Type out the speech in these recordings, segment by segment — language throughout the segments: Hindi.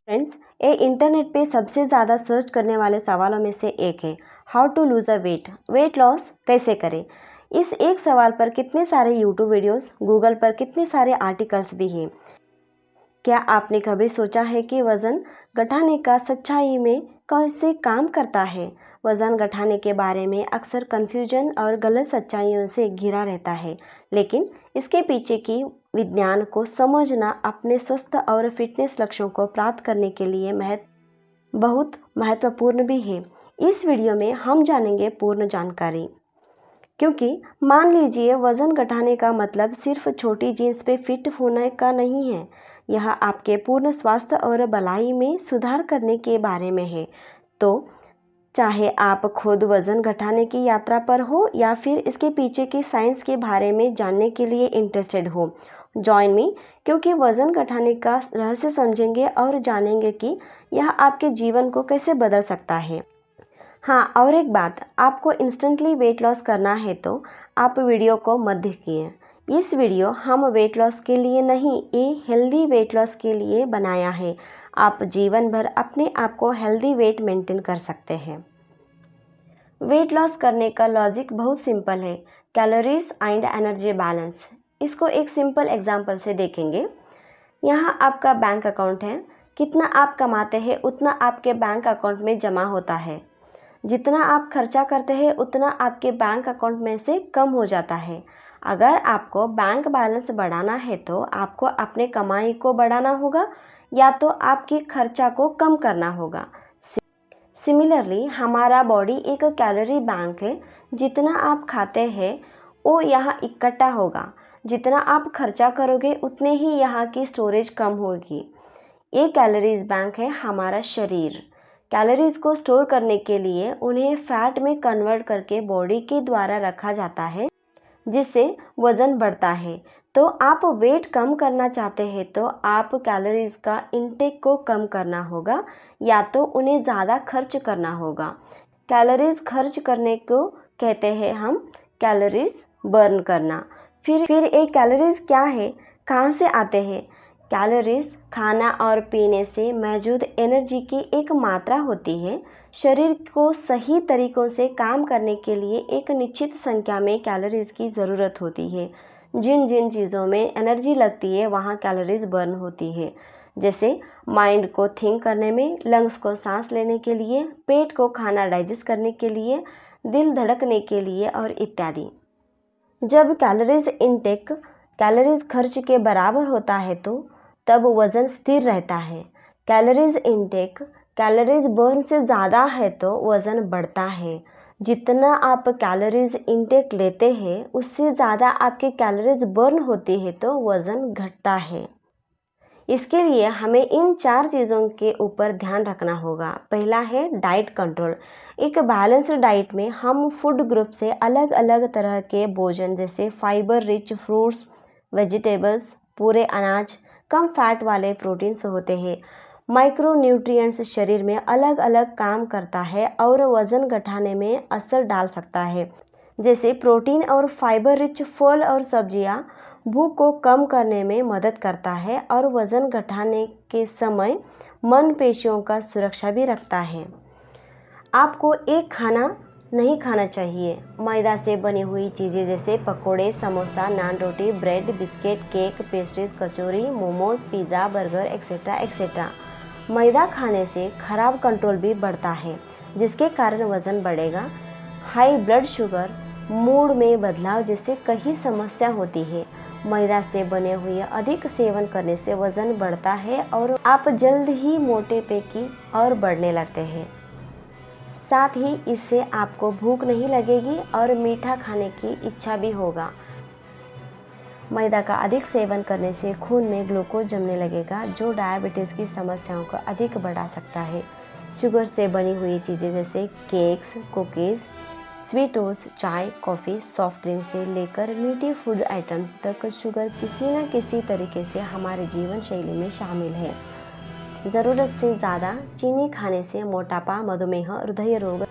फ्रेंड्स, ये इंटरनेट पे सबसे ज़्यादा सर्च करने वाले सवालों में से एक है, how to lose a weight loss कैसे करें। इस एक सवाल पर कितने सारे यूट्यूब वीडियोस, गूगल पर कितने सारे आर्टिकल्स भी हैं। क्या आपने कभी सोचा है कि वज़न घटाने का सच्चाई में कैसे काम करता है। वज़न घटाने के बारे में अक्सर कन्फ्यूजन और गलत सच्चाइयों से घिरा रहता है, लेकिन इसके पीछे की विज्ञान को समझना अपने स्वस्थ और फिटनेस लक्ष्यों को प्राप्त करने के लिए बहुत महत्वपूर्ण भी है। इस वीडियो में हम जानेंगे पूर्ण जानकारी, क्योंकि मान लीजिए वज़न घटाने का मतलब सिर्फ छोटी जीन्स पे फिट होने का नहीं है। यह आपके पूर्ण स्वास्थ्य और भलाई में सुधार करने के बारे में है। तो चाहे आप खुद वज़न घटाने की यात्रा पर हो या फिर इसके पीछे की साइंस के बारे में जानने के लिए इंटरेस्टेड हो, जॉइन मी, क्योंकि वज़न घटाने का रहस्य समझेंगे और जानेंगे कि यह आपके जीवन को कैसे बदल सकता है। हाँ, और एक बात, आपको इंस्टेंटली वेट लॉस करना है तो आप वीडियो को मत देखिए। इस वीडियो हम वेट लॉस के लिए नहीं, ये हेल्दी वेट लॉस के लिए बनाया है। आप जीवन भर अपने आप को हेल्दी वेट मेंटेन कर सकते हैं। वेट लॉस करने का लॉजिक बहुत सिंपल है, कैलोरीज एंड एनर्जी बैलेंस। इसको एक सिंपल एग्जांपल से देखेंगे। यहाँ आपका बैंक अकाउंट है, कितना आप कमाते हैं उतना आपके बैंक अकाउंट में जमा होता है। जितना आप खर्चा करते हैं उतना आपके बैंक अकाउंट में से कम हो जाता है। अगर आपको बैंक बैलेंस बढ़ाना है तो आपको अपने कमाई को बढ़ाना होगा या तो आपकी खर्चा को कम करना होगा। सिमिलरली हमारा बॉडी एक कैलोरी बैंक है। जितना आप खाते हैं वो यहाँ इकट्ठा होगा, जितना आप खर्चा करोगे उतने ही यहाँ की स्टोरेज कम होगी। ये कैलोरीज बैंक है हमारा शरीर। कैलोरीज को स्टोर करने के लिए उन्हें फैट में कन्वर्ट करके बॉडी के द्वारा रखा जाता है, जिससे वज़न बढ़ता है। तो आप वेट कम करना चाहते हैं तो आप कैलोरीज का इंटेक को कम करना होगा या तो उन्हें ज़्यादा खर्च करना होगा। कैलोरीज खर्च करने को कहते हैं हम कैलोरीज बर्न करना। फिर एक कैलोरीज क्या है, कहाँ से आते हैं। कैलोरीज खाना और पीने से मौजूद एनर्जी की एक मात्रा होती है। शरीर को सही तरीकों से काम करने के लिए एक निश्चित संख्या में कैलोरीज की ज़रूरत होती है। जिन जिन चीज़ों में एनर्जी लगती है वहाँ कैलोरीज बर्न होती है, जैसे माइंड को थिंक करने में, लंग्स को सांस लेने के लिए, पेट को खाना डाइजेस्ट करने के लिए, दिल धड़कने के लिए और इत्यादि। जब कैलोरीज इनटेक कैलोरीज खर्च के बराबर होता है तो तब वज़न स्थिर रहता है। कैलोरीज इनटेक कैलोरीज बर्न से ज़्यादा है तो वज़न बढ़ता है। जितना आप कैलोरीज इनटेक लेते हैं उससे ज़्यादा आपकी कैलोरीज बर्न होती है तो वज़न घटता है। इसके लिए हमें इन 4 चीज़ों के ऊपर ध्यान रखना होगा। पहला है डाइट कंट्रोल। एक बैलेंस्ड डाइट में हम फूड ग्रुप से अलग अलग तरह के भोजन जैसे फाइबर रिच फ्रूट्स, वेजिटेबल्स, पूरे अनाज, कम फैट वाले प्रोटीन्स होते हैं। माइक्रो न्यूट्रिएंट्स शरीर में अलग अलग काम करता है और वज़न घटाने में असर डाल सकता है। जैसे प्रोटीन और फाइबर रिच फल और सब्जियां भूख को कम करने में मदद करता है और वज़न घटाने के समय मांसपेशियों का सुरक्षा भी रखता है। आपको एक खाना नहीं खाना चाहिए। मैदा से बनी हुई चीज़ें जैसे पकोड़े, समोसा, नान रोटी, bread, biscuit, cake, pastries, kachori, momos, pizza, burger etcetera etcetera. Maida खाने से खराब कंट्रोल भी बढ़ता है, जिसके कारण वज़न बढ़ेगा। हाई ब्लड शुगर, मूड में बदलाव जैसे कई समस्या होती है। मैदा से बने हुए अधिक सेवन करने से वज़न बढ़ता है और आप जल्द ही मोटेपे की ओर बढ़ने लगते हैं। साथ ही इससे आपको भूख नहीं लगेगी और मीठा खाने की इच्छा भी होगा। मैदा का अधिक सेवन करने से खून में ग्लूकोज जमने लगेगा, जो डायबिटीज़ की समस्याओं को अधिक बढ़ा सकता है। शुगर से बनी हुई चीज़ें जैसे केक्स, कुकीज़, स्वीट ओट्स, चाय, कॉफ़ी, सॉफ्ट ड्रिंक से लेकर मीठी फूड आइटम्स तक शुगर किसी न किसी तरीके से हमारे जीवन शैली में शामिल है। ज़रूरत से ज़्यादा चीनी खाने से मोटापा, मधुमेह, हृदय रोग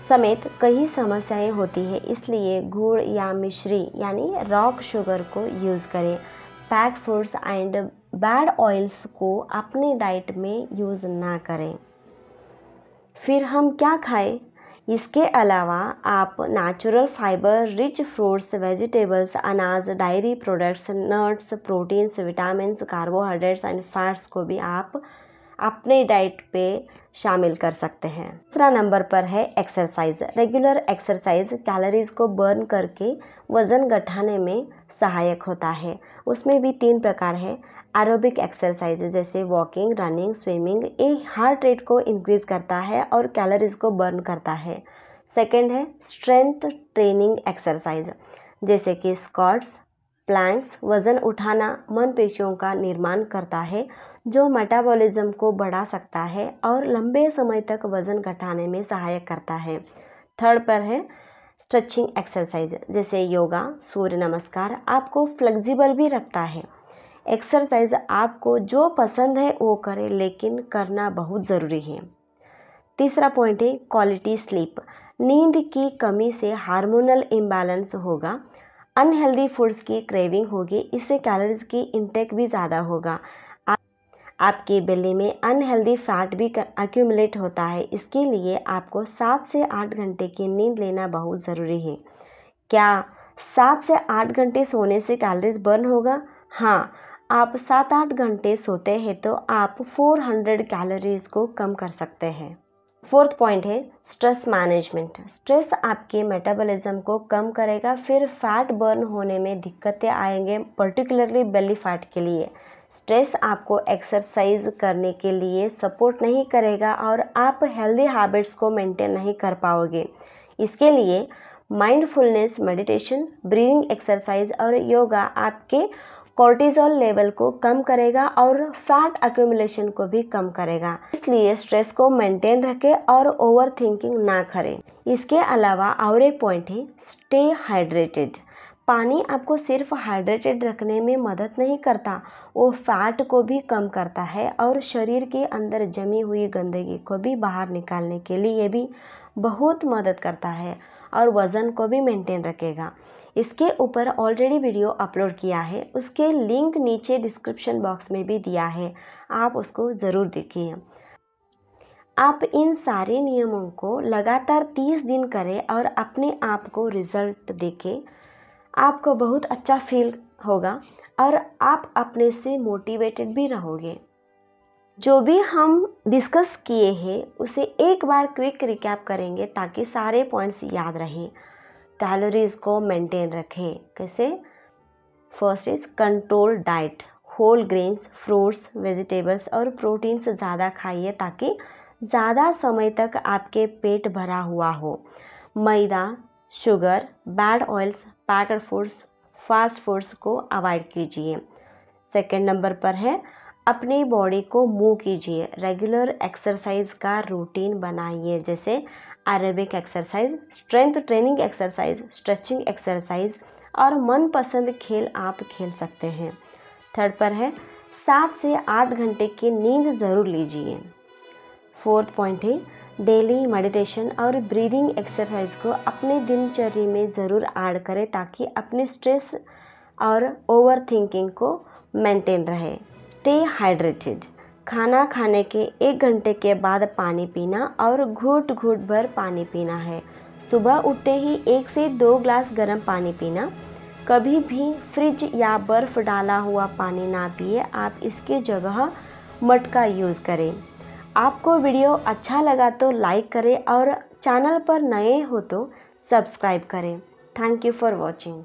समेत कई समस्याएं होती है। इसलिए गुड़ या मिश्री यानी रॉक शुगर को यूज़ करें। Packed foods and bad oils को अपने डाइट में यूज़ ना करें। फिर हम क्या खाएं? इसके अलावा आप natural fibre rich fruits, vegetables, अनाज, dairy products, nuts, proteins, vitamins, carbohydrates and fats को भी आप अपने डाइट पे शामिल कर सकते हैं। दूसरा नंबर पर है एक्सरसाइज। रेगुलर एक्सरसाइज कैलोरीज को बर्न करके वज़न घटाने में सहायक होता है। उसमें भी 3 प्रकार है। एरोबिक एक्सरसाइज जैसे वॉकिंग, रनिंग, स्विमिंग, ये हार्ट रेट को इंक्रीज करता है और कैलोरीज को बर्न करता है। सेकंड है स्ट्रेंथ ट्रेनिंग एक्सरसाइज जैसे कि स्क्वाट्स, प्लैंक्स, वज़न उठाना मांसपेशियों का निर्माण करता है जो मेटाबॉलिज्म को बढ़ा सकता है और लंबे समय तक वज़न घटाने में सहायक करता है। थर्ड पर है स्ट्रेचिंग एक्सरसाइज जैसे योगा, सूर्य नमस्कार आपको फ्लेक्सिबल भी रखता है। एक्सरसाइज आपको जो पसंद है वो करें, लेकिन करना बहुत ज़रूरी है। तीसरा पॉइंट है क्वालिटी स्लीप। नींद की कमी से हार्मोनल इम्बैलेंस होगा, अनहेल्दी फूड्स की क्रेविंग होगी, इससे कैलोरीज की इंटेक भी ज़्यादा होगा। आपकी बेली में अनहेल्दी फैट भी एक्यूमुलेट होता है। इसके लिए आपको 7 से 8 घंटे की नींद लेना बहुत ज़रूरी है। क्या 7 से 8 घंटे सोने से कैलोरीज बर्न होगा? हाँ, आप 7-8 घंटे सोते हैं तो आप 400 कैलोरीज को कम कर सकते हैं। फोर्थ पॉइंट है स्ट्रेस मैनेजमेंट। स्ट्रेस आपके मेटाबॉलिज्म को कम करेगा, फिर फैट बर्न होने में दिक्कतें आएंगे, पर्टिकुलरली बेली फैट के लिए। स्ट्रेस आपको एक्सरसाइज करने के लिए सपोर्ट नहीं करेगा और आप हेल्दी हैबिट्स को मेंटेन नहीं कर पाओगे। इसके लिए माइंडफुलनेस, मेडिटेशन, ब्रीदिंग एक्सरसाइज और योगा आपके कोर्टिसोल लेवल को कम करेगा और फैट एक्यूमुलेशन को भी कम करेगा। इसलिए स्ट्रेस को मेंटेन रखें और ओवर थिंकिंग ना करें। इसके अलावा और एक पॉइंट है स्टे हाइड्रेटेड। पानी आपको सिर्फ हाइड्रेटेड रखने में मदद नहीं करता, वो फैट को भी कम करता है और शरीर के अंदर जमी हुई गंदगी को भी बाहर निकालने के लिए भी बहुत मदद करता है और वज़न को भी मेंटेन रखेगा। इसके ऊपर ऑलरेडी वीडियो अपलोड किया है, उसके लिंक नीचे डिस्क्रिप्शन बॉक्स में भी दिया है, आप उसको ज़रूर देखिए। आप इन सारे नियमों को लगातार 30 दिन करें और अपने आप को रिजल्ट देखें। आपको बहुत अच्छा फील होगा और आप अपने से मोटिवेटेड भी रहोगे। जो भी हम डिस्कस किए हैं उसे एक बार क्विक रिकैप करेंगे ताकि सारे पॉइंट्स याद रहें। कैलोरीज को मेंटेन रखें। कैसे? First is control diet, whole grains, fruits, vegetables और प्रोटीन्स ज़्यादा खाइए ताकि ज़्यादा समय तक आपके पेट भरा हुआ हो। Maida, sugar, bad oils, packed foods, fast foods को अवॉइड कीजिए। सेकंड नंबर पर है अपनी बॉडी को मूव कीजिए। रेगुलर एक्सरसाइज का रूटीन बनाइए जैसे aerobic exercise, strength training exercise, stretching exercise और मनपसंद खेल आप खेल सकते हैं। थर्ड पर है 7 से 8 घंटे की नींद ज़रूर लीजिए। फोर्थ पॉइंट है डेली मेडिटेशन और ब्रीदिंग एक्सरसाइज को अपने दिनचर्या में ज़रूर ऐड करें ताकि अपने स्ट्रेस और ओवर थिंकिंग को मेंटेन रहे। Stay hydrated. खाना खाने के 1 घंटे के बाद पानी पीना और घूंट घूंट भर पानी पीना है। सुबह उठते ही 1 से 2 ग्लास गर्म पानी पीना। कभी भी फ्रिज या बर्फ़ डाला हुआ पानी ना पिए, आप इसके जगह मटका यूज़ करें। आपको वीडियो अच्छा लगा तो लाइक करें और चैनल पर नए हो तो सब्सक्राइब करें। Thank you for watching.